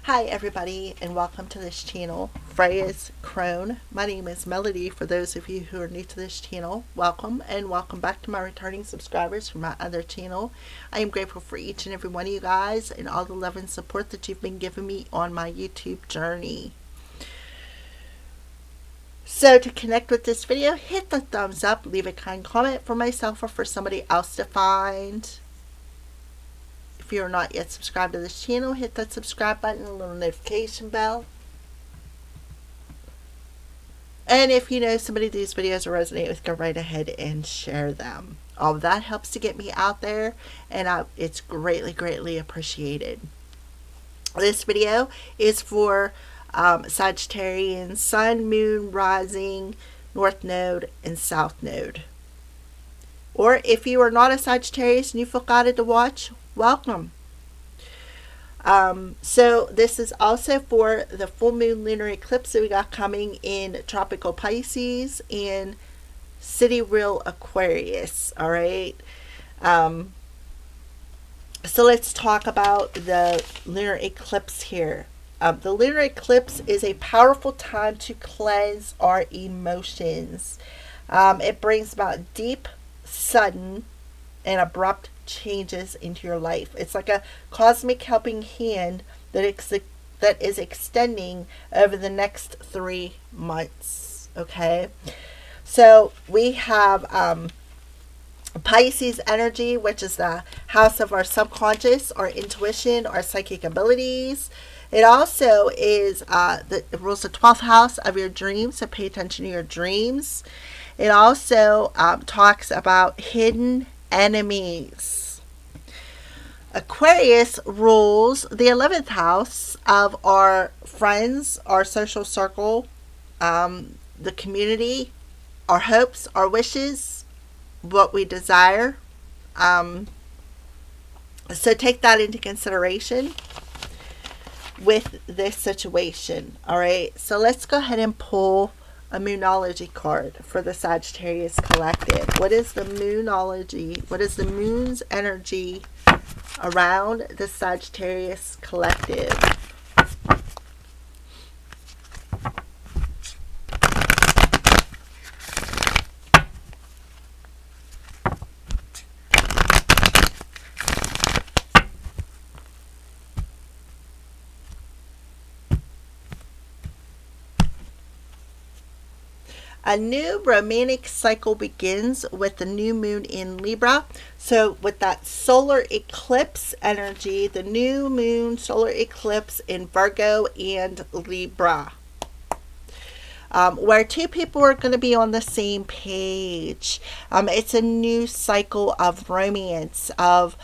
Hi everybody and welcome to this channel, Freya's Crone. My name is Melody. For those of you who are new to this channel, welcome and welcome back to my returning subscribers from my other channel. I am grateful for each and every one of you guys and all the love and support that you've been giving me on my YouTube journey. So to connect with this video, hit the thumbs up, leave a kind comment for myself or for somebody else to find. If you are not yet subscribed to this channel, hit that subscribe button and a little notification bell. And if you know somebody these videos resonate with, go right ahead and share them. All of that helps to get me out there, and it's greatly appreciated. This video is for Sagittarian Sun, Moon, Rising, North Node, and South Node. Or if you are not a Sagittarius and you feel guided to watch, welcome. So this is also for the full moon lunar eclipse that we got coming in tropical Pisces and sidereal Aquarius. All right. So let's talk about the lunar eclipse here. The lunar eclipse is a powerful time to cleanse our emotions. It brings about deep, sudden, and abrupt changes into your life. It's like a cosmic helping hand that is extending over the next 3 months. Okay, so we have Pisces energy, which is the house of our subconscious, our intuition, our psychic abilities. It also is it rules the 12th house of your dreams, so pay attention to your dreams. It also talks about hidden enemies. Aquarius rules the 11th house of our friends, our social circle, the community, our hopes, our wishes, what we desire. So take that into consideration with this situation. All right, so let's go ahead and pull a moonology card for the Sagittarius collective. What is the moonology? What is the moon's energy around the Sagittarius collective? A new romantic cycle begins with the new moon in Libra. So with that solar eclipse energy, the new moon solar eclipse in Virgo and Libra, where two people are going to be on the same page. It's a new cycle of romance, of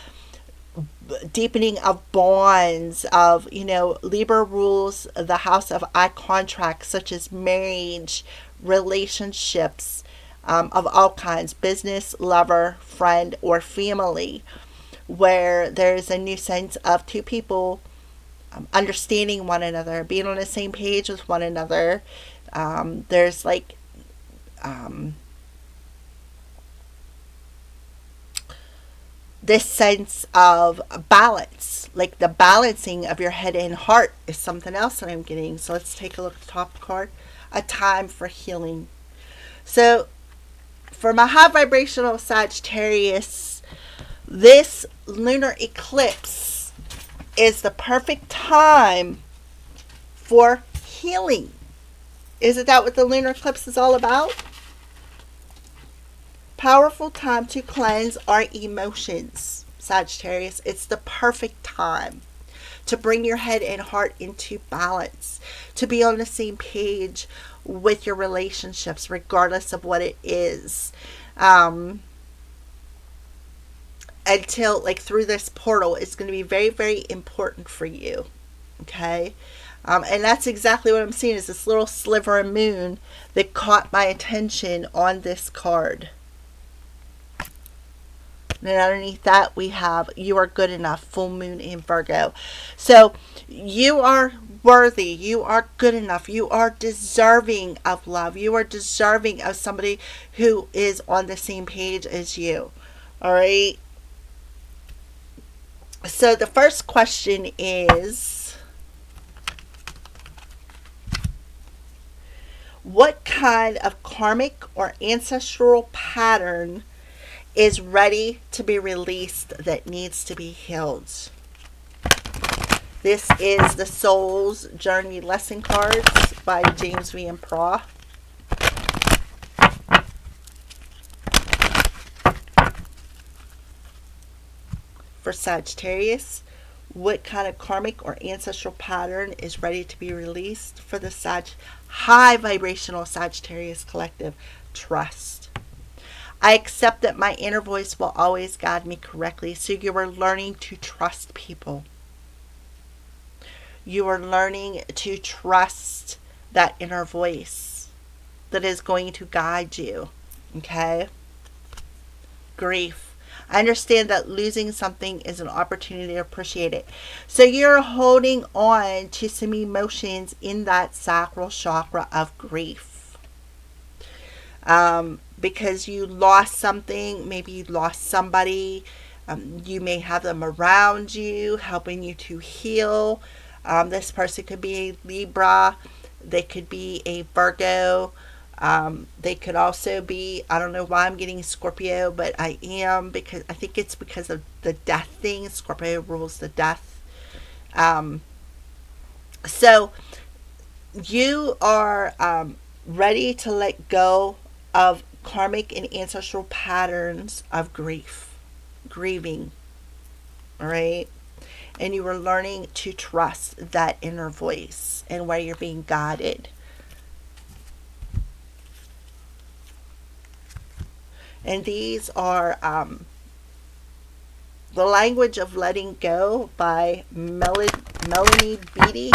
deepening of bonds, of, Libra rules the house of eye contracts such as marriage, relationships of all kinds, business, lover, friend, or family, where there's a new sense of two people understanding one another, being on the same page with one another. There's like this sense of balance, like the balancing of your head and heart is something else that I'm getting. So let's take a look at the top card. A time for healing. So for my high vibrational Sagittarius, this lunar eclipse is the perfect time for healing. Isn't that what the lunar eclipse is all about? Powerful time to cleanse our emotions, Sagittarius. It's the perfect time to bring your head and heart into balance, to be on the same page with your relationships, regardless of what it is. Until, through this portal, it's going to be very important for you. Okay? And that's exactly what I'm seeing, is this little sliver of moon that caught my attention on this card. And underneath that, we have you are good enough, full moon in Virgo. So you are worthy. You are good enough. You are deserving of love. You are deserving of somebody who is on the same page as you. All right. So the first question is, What kind of karmic or ancestral pattern is ready to be released that needs to be healed? This is the Soul's Journey Lesson Cards by James V. and Pra. For Sagittarius, what kind of karmic or ancestral pattern is ready to be released? For the high vibrational Sagittarius collective, trust. I accept that my inner voice will always guide me correctly. So you are learning to trust people. You are learning to trust that inner voice that is going to guide you. Okay? Grief. I understand that losing something is an opportunity to appreciate it. So you're holding on to some emotions in that sacral chakra of grief. Because you lost something, maybe you lost somebody. You may have them around you, helping you to heal. This person could be a Libra. They could be a Virgo. They could also be, I don't know why I'm getting Scorpio, but I am, because I think it's because of the death thing. Scorpio rules the death. So you are ready to let go of karmic and ancestral patterns of grieving. All right. And you are learning to trust that inner voice and where you're being guided. And these are The Language of Letting Go by Melanie Beattie.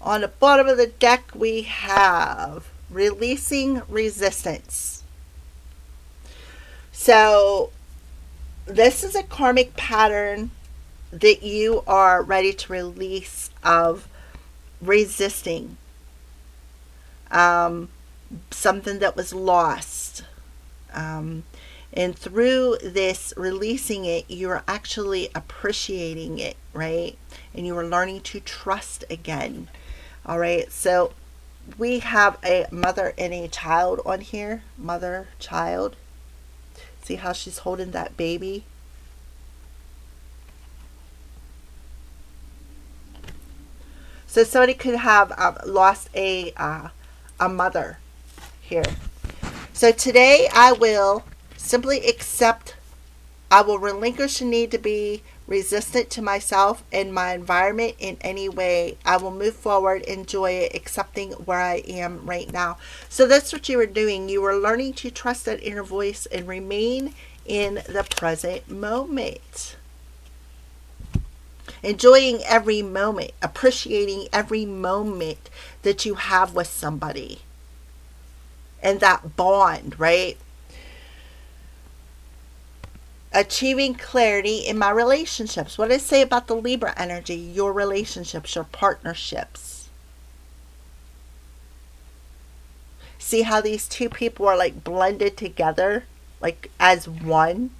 On the bottom of the deck, we have Releasing Resistance. So, this is a karmic pattern that you are ready to release of resisting something that was lost. And through this releasing it, you're actually appreciating it, right? And you are learning to trust again. All right, so we have a mother and a child on here. Mother, child. See how she's holding that baby? So somebody could have lost a mother here. So today I will simply accept. I will relinquish the need to be resistant to myself and my environment in any way. I will move forward, enjoy it, accepting where I am right now. So that's what you were doing. You were learning to trust that inner voice and remain in the present moment. Enjoying every moment, appreciating every moment that you have with somebody. And that bond, right? Achieving clarity in my relationships. What did I say about the Libra energy? Your relationships, your partnerships. See how these two people are like blended together, like as one?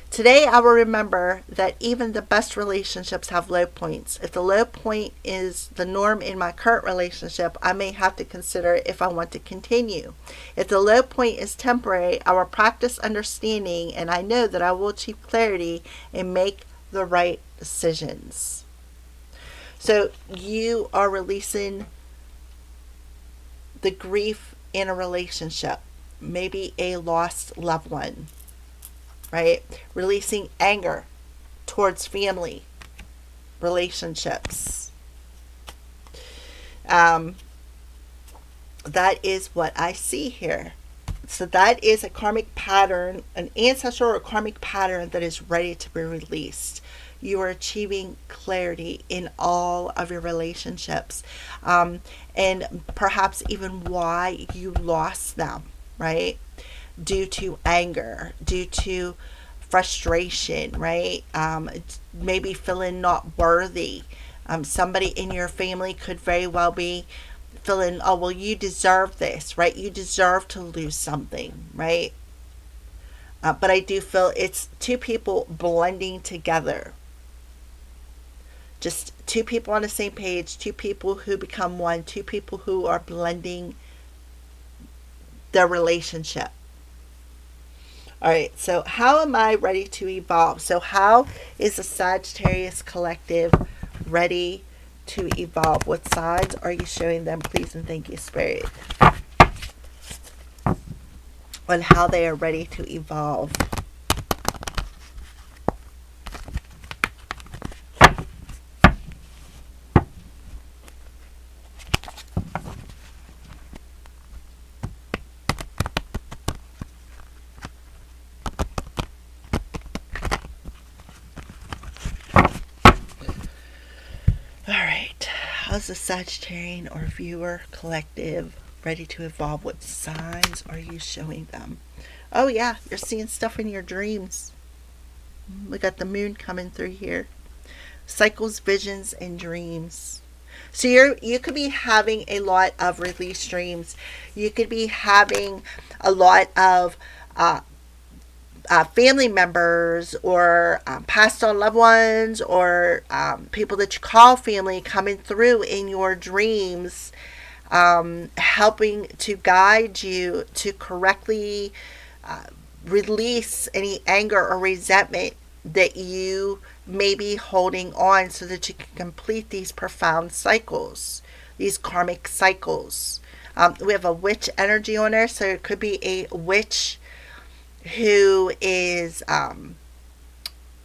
Today I will remember that even the best relationships have low points. If the low point is the norm in my current relationship, I may have to consider if I want to continue. If the low point is temporary, I will practice understanding, and I know that I will achieve clarity and make the right decisions. So you are releasing the grief in a relationship, maybe a lost loved one. Right? Releasing anger towards family relationships. That is what I see here. So that is a karmic pattern, an ancestral or karmic pattern that is ready to be released. You are achieving clarity in all of your relationships. And perhaps even why you lost them, right? Due to anger, due to frustration, right? Maybe feeling not worthy. Somebody in your family could very well be feeling, oh, well, you deserve this, right? You deserve to lose something, right? But I do feel it's two people blending together. Just two people on the same page, two people who become one, two people who are blending their relationship. All right, so how am I ready to evolve? So, how is the Sagittarius collective ready to evolve? What signs are you showing them, please and thank you, Spirit, on how they are ready to evolve? All right, how's the Sagittarian or viewer collective ready to evolve? What signs are you showing them? Oh, yeah, you're seeing stuff in your dreams. We got the moon coming through here. Cycles, visions, and dreams. So you could be having a lot of release dreams. You could be having a lot of family members or passed on loved ones or people that you call family coming through in your dreams, helping to guide you to correctly release any anger or resentment that you may be holding on, so that you can complete these profound cycles, these karmic cycles. We have a witch energy on there, so it could be a witch who is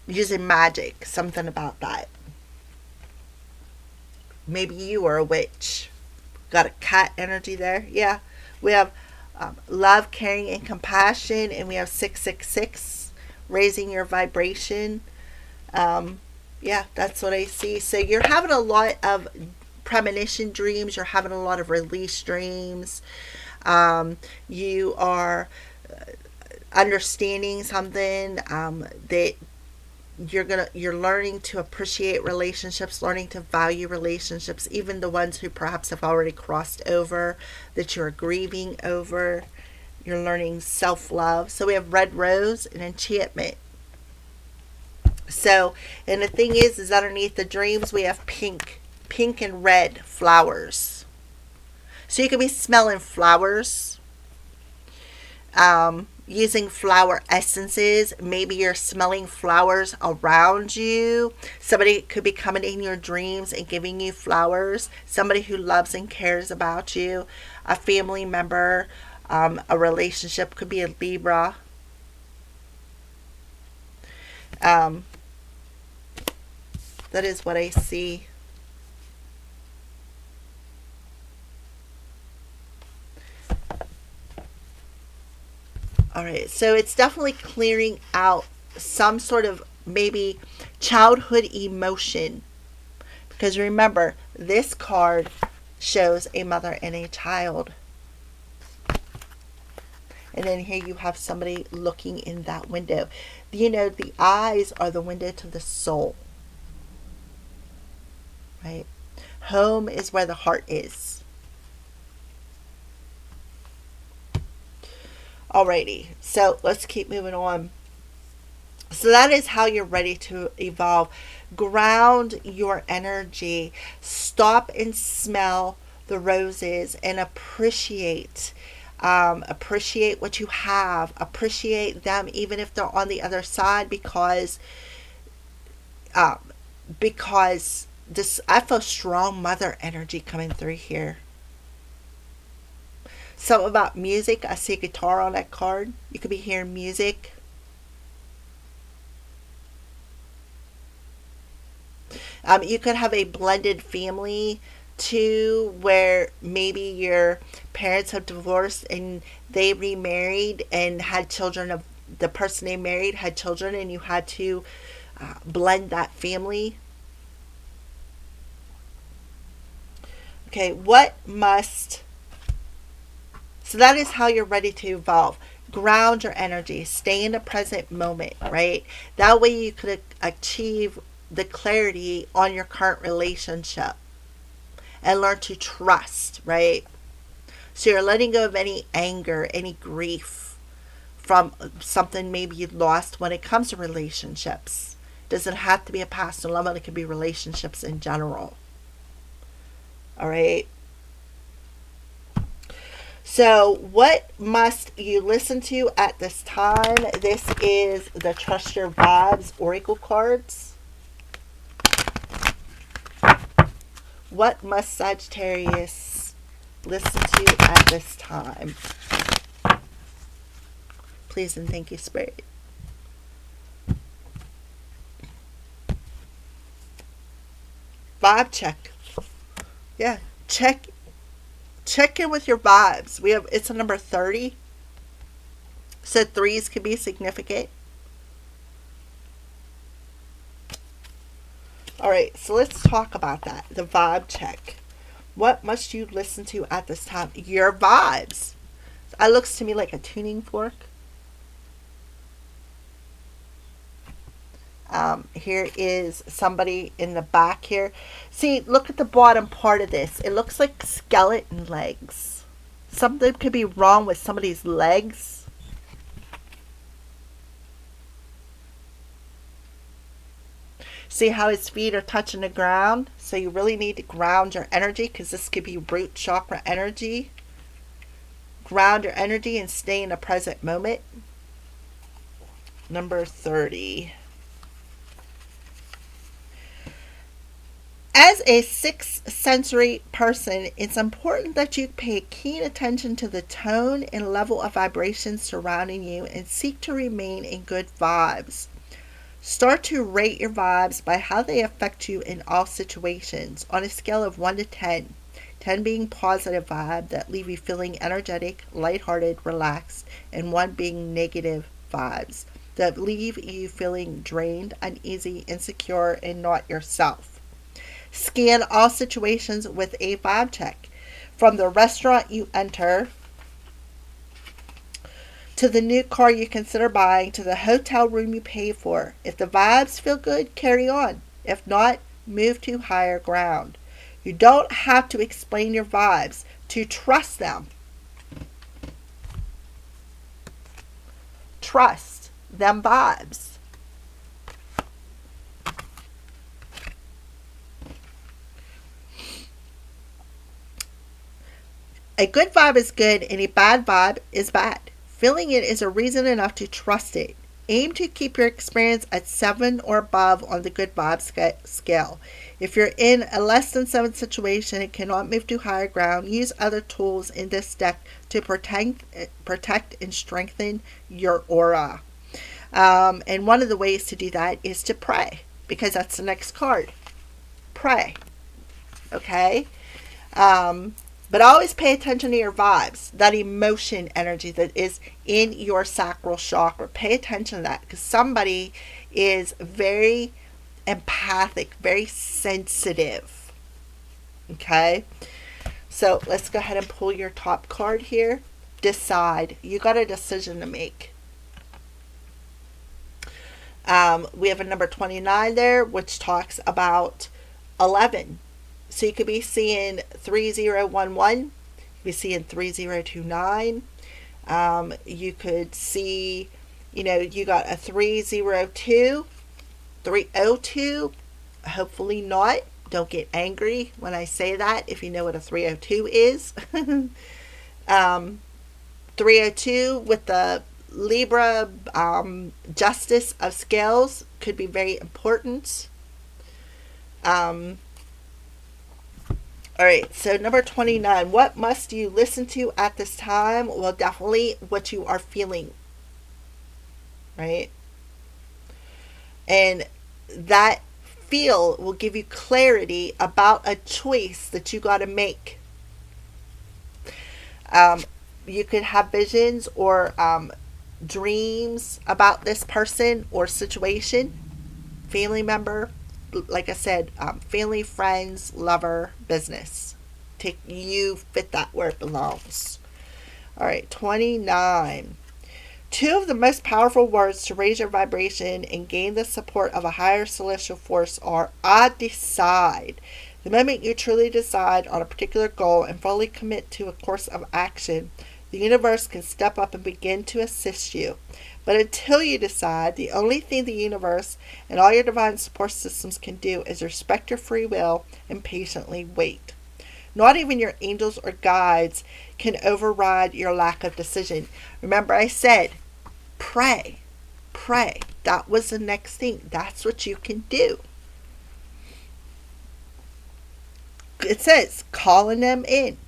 using magic, something about that. Maybe you are a witch. Got a cat energy there. Yeah. We have love, caring, and compassion, and we have 666, raising your vibration. Yeah, that's what I see. So you're having a lot of premonition dreams. You're having a lot of release dreams. You are understanding something that you're learning to appreciate relationships, learning to value relationships, even the ones who perhaps have already crossed over, that you're grieving over. You're learning self-love. So we have red rose and enchantment. So, and the thing is underneath the dreams we have pink and red flowers. So you could be smelling flowers, using flower essences. Maybe you're smelling flowers around you. Somebody could be coming in your dreams and giving you flowers. Somebody who loves and cares about you. A family member, a relationship, could be a Libra. That is what I see. All right, so it's definitely clearing out some sort of maybe childhood emotion. Because remember, this card shows a mother and a child. And then here you have somebody looking in that window. You know, the eyes are the window to the soul. Right? Home is where the heart is. Alrighty, so let's keep moving on. So that is how you're ready to evolve. Ground your energy. Stop and smell the roses and appreciate. Appreciate what you have. Appreciate them even if they're on the other side, because this, I feel strong mother energy coming through here. Something about music. I see a guitar on that card. You could be hearing music. You could have a blended family too, where maybe your parents have divorced and they remarried and had children of the person they married, had children, and you had to blend that family. Okay, what must... So that is how you're ready to evolve. Ground your energy. Stay in the present moment, right? That way you could achieve the clarity on your current relationship and learn to trust, right? So you're letting go of any anger, any grief from something maybe you lost when it comes to relationships. Doesn't have to be a past dilemma, it could be relationships in general. All right. So, what must you listen to at this time? This is the Trust Your Vibes Oracle cards. What must Sagittarius listen to at this time? Please and thank you, Spirit. Vibe check. Yeah, check in with your vibes. It's a number 30. So threes can be significant. All right, so let's talk about that. The vibe check. What must you listen to at this time? Your vibes. It looks to me like a tuning fork. Here is somebody in the back here. See, look at the bottom part of this. It looks like skeleton legs. Something could be wrong with somebody's legs. See how his feet are touching the ground? So you really need to ground your energy, because this could be root chakra energy. Ground your energy and stay in the present moment. Number 30. As a sixth sensory person, it's important that you pay keen attention to the tone and level of vibration surrounding you and seek to remain in good vibes. Start to rate your vibes by how they affect you in all situations on a scale of 1 to 10. 10 being positive vibe that leave you feeling energetic, lighthearted, relaxed, and 1 being negative vibes that leave you feeling drained, uneasy, insecure, and not yourself. Scan all situations with a vibe check. From the restaurant you enter, to the new car you consider buying, to the hotel room you pay for. If the vibes feel good, carry on. If not, move to higher ground. You don't have to explain your vibes to trust them. Trust them vibes. A good vibe is good and a bad vibe is bad. Feeling it is a reason enough to trust it. Aim to keep your experience at 7 or above on the good vibe scale. If you're in a less than 7 situation and cannot move to higher ground, use other tools in this deck to protect and strengthen your aura. And one of the ways to do that is to pray, because that's the next card. Pray. Okay? But always pay attention to your vibes, that emotion energy that is in your sacral chakra. Pay attention to that, because somebody is very empathic, very sensitive. Okay? So let's go ahead and pull your top card here. Decide. You got a decision to make. We have a number 29 there, which talks about 11. So you could be seeing 3011, you could be seeing 3029. You could see, you got a 302, 302. Hopefully not. Don't get angry when I say that if you know what a 302 is. 302 with the Libra Justice of Scales could be very important. All right, so number 29. What must you listen to at this time? Well, definitely what you are feeling, right? And that feel will give you clarity about a choice that you got to make. You could have visions or dreams about this person or situation, family member, like I said, family, friends, lover, business. You fit that where it belongs. All right, 29. Two of the most powerful words to raise your vibration and gain the support of a higher celestial force are I decide. The moment you truly decide on a particular goal and fully commit to a course of action, the universe can step up and begin to assist you. But until you decide, the only thing the universe and all your divine support systems can do is respect your free will and patiently wait. Not even your angels or guides can override your lack of decision. Remember, I said, pray. Pray. That was the next thing. That's what you can do. It says, calling them in.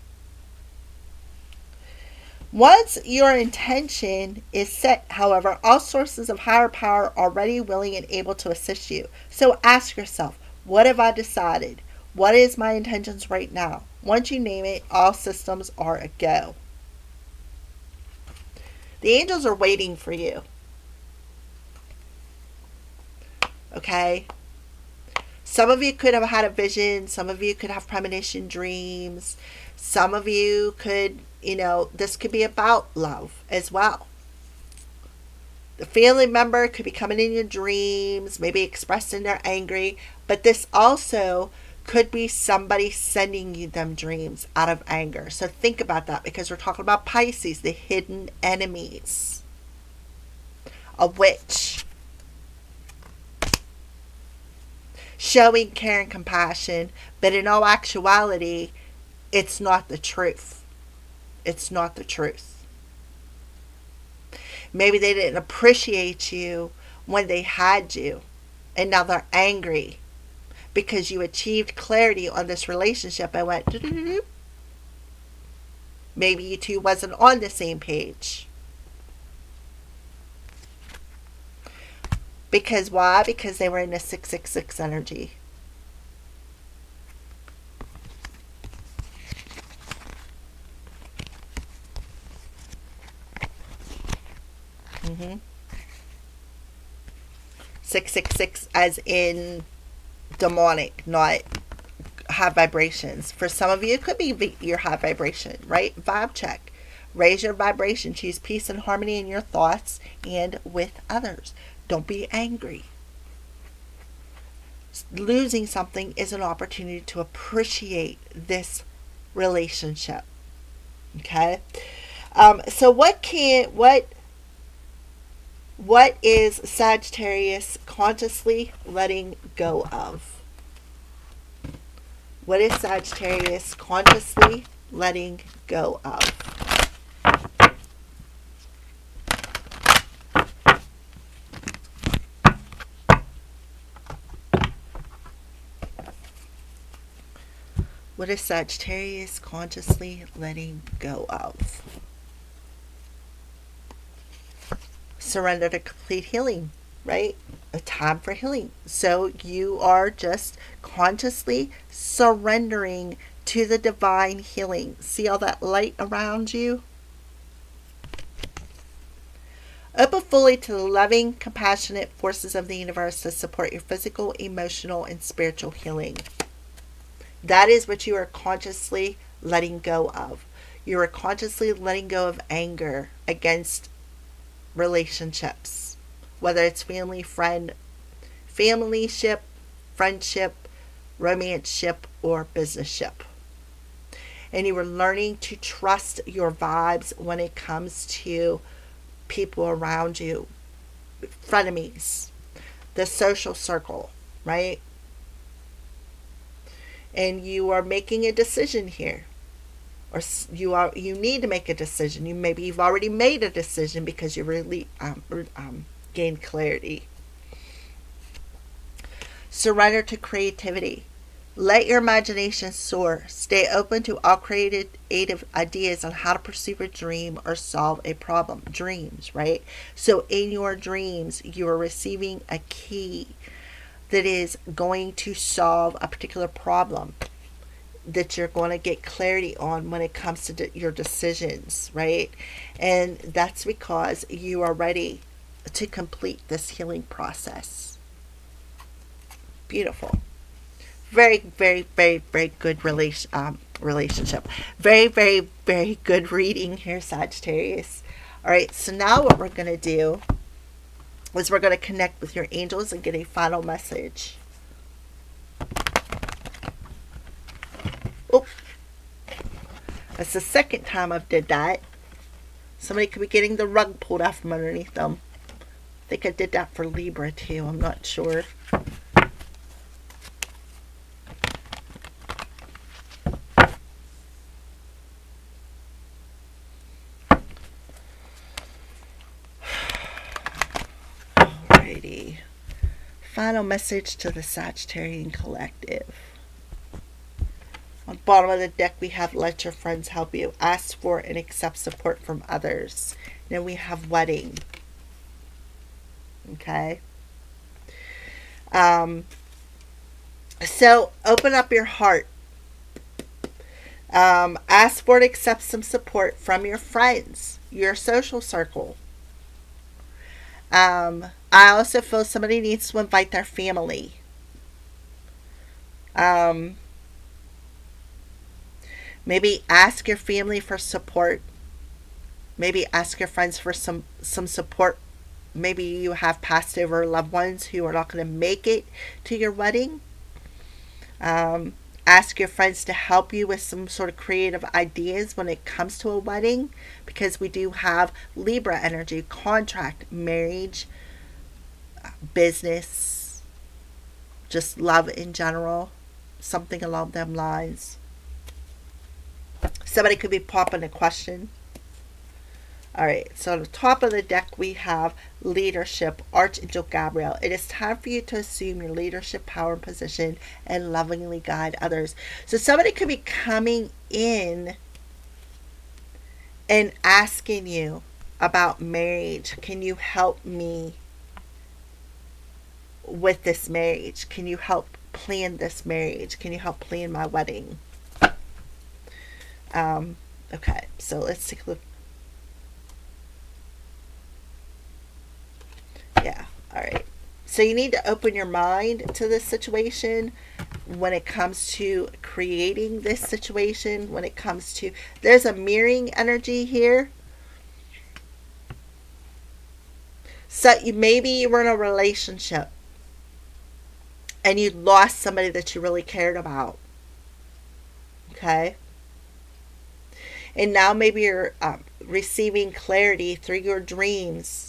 Once your intention is set, however, all sources of higher power are ready, willing, and able to assist you. So ask yourself, what have I decided? What is my intentions right now? Once you name it, all systems are a go. The angels are waiting for you. Okay? Some of you could have had a vision. Some of you could have premonition dreams. Some of you could, this could be about love as well. The family member could be coming in your dreams, maybe expressing they're angry, but this also could be somebody sending you them dreams out of anger. So think about that, because we're talking about Pisces, the hidden enemies. A witch. Showing care and compassion, but in all actuality, it's not the truth. It's not the truth. Maybe they didn't appreciate you when they had you, and now they're angry because you achieved clarity on this relationship and went doo-doo-doo-doo. Maybe you two wasn't on the same page. Because why? Because they were in the 666 energy. Mm-hmm. 666 as in demonic, not high vibrations. For some of you, it could be your high vibration, right? Vibe check. Raise your vibration. Choose peace and harmony in your thoughts and with others. Don't be angry. Losing something is an opportunity to appreciate this relationship. Okay? So what is Sagittarius consciously letting go of? What is Sagittarius consciously letting go of? What is Sagittarius consciously letting go of? Surrender to complete healing, right? A time for healing. So you are just consciously surrendering to the divine healing. See all that light around you? Open fully to the loving, compassionate forces of the universe to support your physical, emotional, and spiritual healing. That is what you are consciously letting go of. You are consciously letting go of anger against relationships, whether it's family, friend, familyship, friendship, romanceship, or businessship. And you are learning to trust your vibes when it comes to people around you, frenemies, the social circle, right? And you are making a decision here, or you need to make a decision. You've already made a decision because you really gained clarity. Surrender to creativity. Let your imagination soar. Stay open to all creative ideas on how to pursue a dream or solve a problem. Dreams, right? So in your dreams, you are receiving a key that is going to solve a particular problem that you're going to get clarity on when it comes to your decisions, right? And that's because you are ready to complete this healing process. Beautiful. Very, very, very, very good relationship. Very, very, very good reading here, Sagittarius. All right, so now what we're going to do is we're going to connect with your angels and get a final message. Oh, that's the second time I've did that. Somebody could be getting the rug pulled out from underneath them. I think I did that for Libra too. I'm not sure. Alrighty. Final message to the Sagittarian collective. On the bottom of the deck, we have let your friends help you. Ask for and accept support from others. Then we have wedding. Okay. So open up your heart. Ask for and accept some support from your friends, your social circle. I also feel somebody needs to invite their family. Maybe ask your family for support. Maybe ask your friends for some support. Maybe you have passed over loved ones who are not going to make it to your wedding. Ask your friends to help you with some sort of creative ideas when it comes to a wedding, because we do have Libra energy, contract, marriage, business, just love in general, something along them lines. Somebody could be popping a question. All right, so on the top of the deck, we have leadership, Archangel Gabriel. It is time for you to assume your leadership power and position and lovingly guide others. So somebody could be coming in and asking you about marriage. Can you help me with this marriage? Can you help plan this marriage? Can you help plan my wedding? Okay, so let's take a look. Yeah, all right. So you need to open your mind to this situation when it comes to creating this situation, when it comes to, there's a mirroring energy here. So maybe you were in a relationship and you lost somebody that you really cared about. Okay? And now maybe you're receiving clarity through your dreams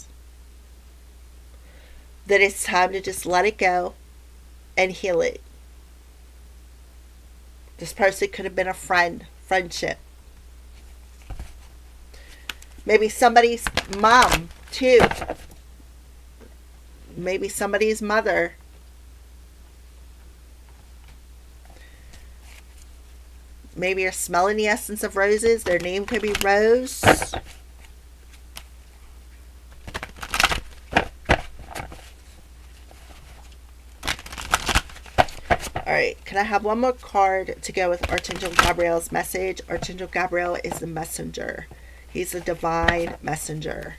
that it's time to just let it go and heal it. This person could have been a friendship. Maybe somebody's mom, too. Maybe somebody's mother. Maybe you're smelling the essence of roses. Their name could be Rose. Alright, can I have one more card to go with Archangel Gabriel's message? Archangel Gabriel is the messenger. He's a divine messenger.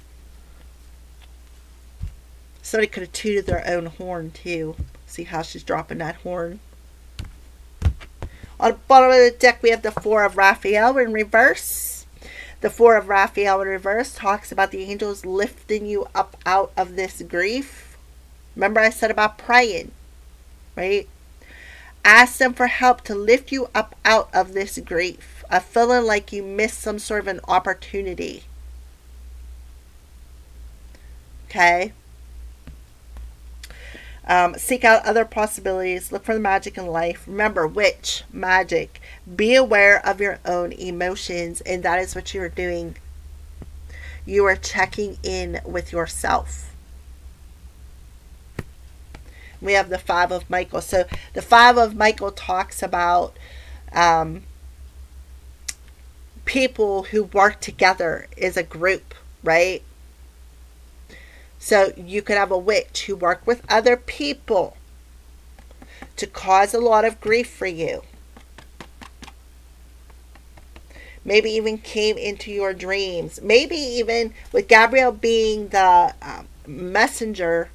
Somebody could have tooted their own horn too. See how she's dropping that horn? On the bottom of the deck, we have the Four of Raphael in reverse. The Four of Raphael in reverse talks about the angels lifting you up out of this grief. Remember I said about praying, right? Ask them for help to lift you up out of this grief, of feeling like you missed some sort of an opportunity. Okay? Seek out other possibilities. Look for the magic in life. Remember, witch, magic. Be aware of your own emotions, and that is what you are doing. You are checking in with yourself. We have the Five of Michael. So the Five of Michael talks about people who work together as a group, right? So you could have a witch who worked with other people to cause a lot of grief for you. Maybe even came into your dreams. Maybe even with Gabriel being the messenger,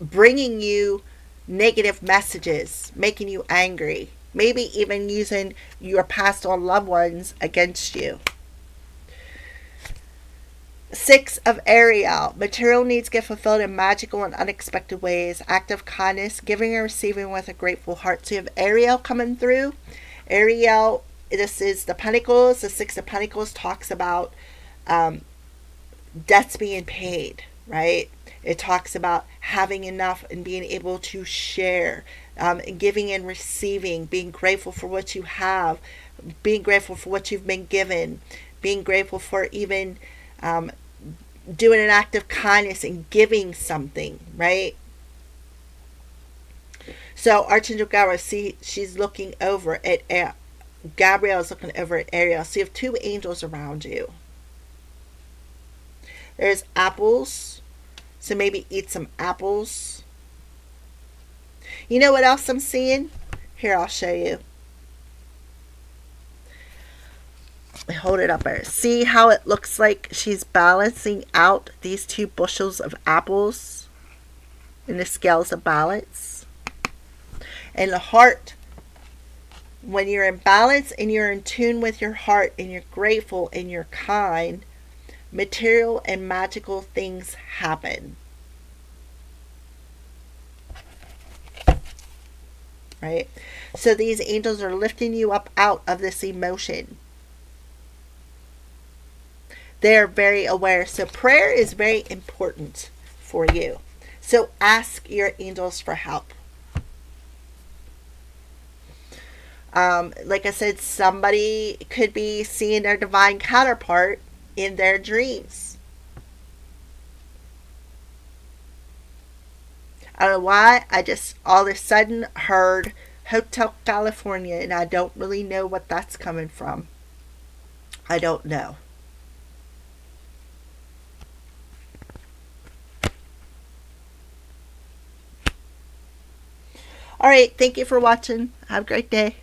bringing you negative messages, making you angry, maybe even using your passed on loved ones against you. Six of Ariel. Material needs get fulfilled in magical and unexpected ways. Act of kindness, giving and receiving with a grateful heart. So you have Ariel coming through. Ariel, this is the Pentacles. The Six of Pentacles talks about debts being paid, right? It talks about having enough and being able to share, giving and receiving, being grateful for what you have, being grateful for what you've been given, being grateful for even doing an act of kindness and giving something, right? So Archangel Gabriel, see, she's looking over at Gabrielle is looking over at Ariel. So you have two angels around you. There's apples, so maybe eat some apples. You know what else I'm seeing? Here, I'll show you. Hold it up there. See how it looks like she's balancing out these two bushels of apples in the scales of balance? And the heart, when you're in balance and you're in tune with your heart and you're grateful and you're kind, material and magical things happen. Right? So these angels are lifting you up out of this emotion. They're very aware. So prayer is very important for you. So ask your angels for help. Like I said, somebody could be seeing their divine counterpart in their dreams. I don't know why. I just all of a sudden heard Hotel California, and I don't really know what that's coming from. I don't know. All right. Thank you for watching. Have a great day.